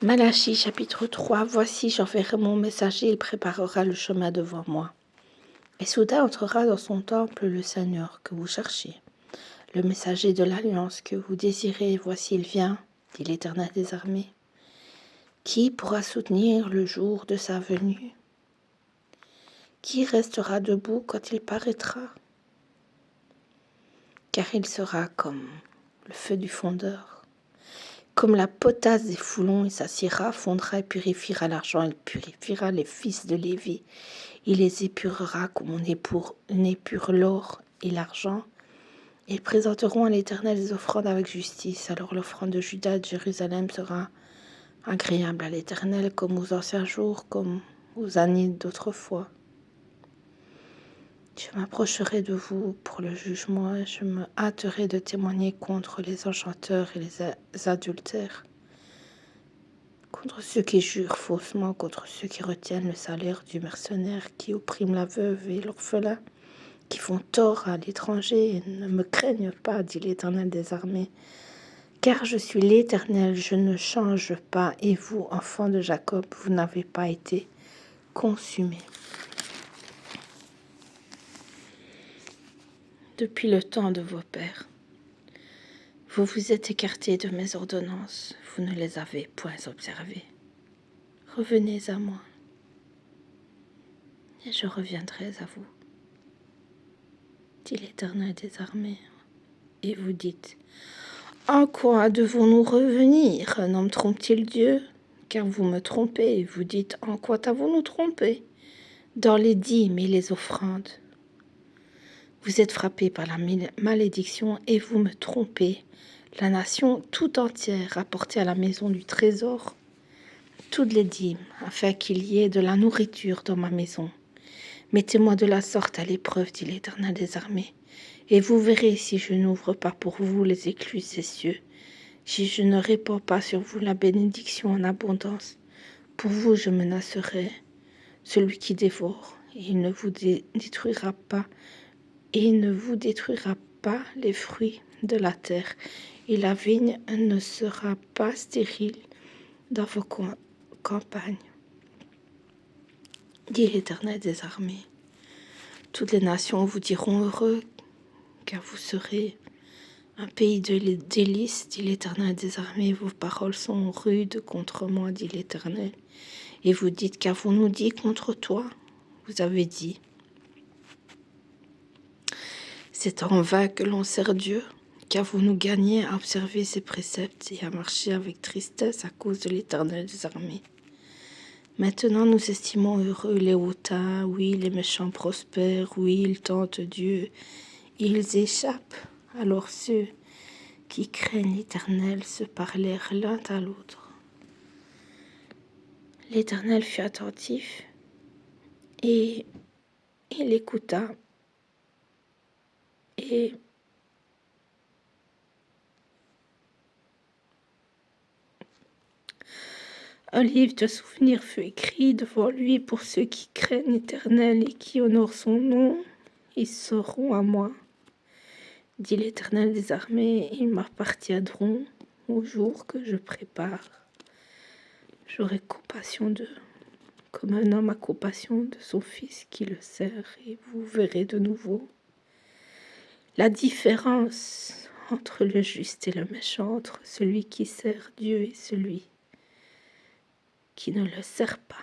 Malachie chapitre 3. Voici, j'enverrai mon messager, il préparera le chemin devant moi. Et soudain entrera dans son temple le Seigneur que vous cherchez, le messager de l'alliance que vous désirez. Voici, il vient, dit l'Éternel des armées. Qui pourra soutenir le jour de sa venue? Qui restera debout quand il paraîtra? Car il sera comme le feu du fondeur. Comme la potasse des foulons, il s'assiera, fondra et purifiera l'argent, il purifiera les fils de Lévi. Il les épurera comme on épure l'or et l'argent. Ils présenteront à l'Éternel des offrandes avec justice. Alors l'offrande de Juda et de Jérusalem sera agréable à l'Éternel, comme aux anciens jours, comme aux années d'autrefois. Je m'approcherai de vous pour le jugement et je me hâterai de témoigner contre les enchanteurs et les adultères, contre ceux qui jurent faussement, contre ceux qui retiennent le salaire du mercenaire, qui oppriment la veuve et l'orphelin, qui font tort à l'étranger et ne me craignent pas, dit l'Éternel des armées. Car je suis l'Éternel, je ne change pas, et vous, enfants de Jacob, vous n'avez pas été consumés. Depuis le temps de vos pères, vous vous êtes écartés de mes ordonnances, vous ne les avez point observées. Revenez à moi, et je reviendrai à vous, dit l'Éternel des armées. Et vous dites, en quoi devons-nous revenir? Un homme trompe-t-il Dieu? Car vous me trompez, vous dites, en quoi t'avons-nous trompé? Dans les dîmes et les offrandes. Vous êtes frappés par la malédiction et vous me trompez. La nation tout entière rapportée à la maison du trésor toutes les dîmes, afin qu'il y ait de la nourriture dans ma maison. Mettez-moi de la sorte à l'épreuve, dit l'Éternel des armées, et vous verrez si je n'ouvre pas pour vous les écluses des cieux, si je ne répands pas sur vous la bénédiction en abondance. Pour vous je menacerai celui qui dévore, et il ne vous détruira pas. Et il ne vous détruira pas les fruits de la terre, et la vigne ne sera pas stérile dans vos campagnes, dit l'Éternel des armées. Toutes les nations vous diront heureux, car vous serez un pays de délices, dit l'Éternel des armées. Vos paroles sont rudes contre moi, dit l'Éternel. Et vous dites, qu'avons-nous dit contre toi? Vous avez dit, c'est en vain que l'on sert Dieu, qu'avons-nous gagné à observer ses préceptes et à marcher avec tristesse à cause de l'Éternel des armées? Maintenant nous estimons heureux les hautains, oui, les méchants prospèrent, oui, ils tentent Dieu, ils échappent. Alors ceux qui craignent l'Éternel se parlèrent l'un à l'autre. L'Éternel fut attentif et il écouta. Et un livre de souvenirs fut écrit devant lui pour ceux qui craignent l'Éternel et qui honorent son nom. Ils seront à moi, dit l'Éternel des armées, ils m'appartiendront au jour que je prépare. J'aurai compassion d'eux, comme un homme a compassion de son fils qui le sert, et vous verrez de nouveau la différence entre le juste et le méchant, entre celui qui sert Dieu et celui qui ne le sert pas.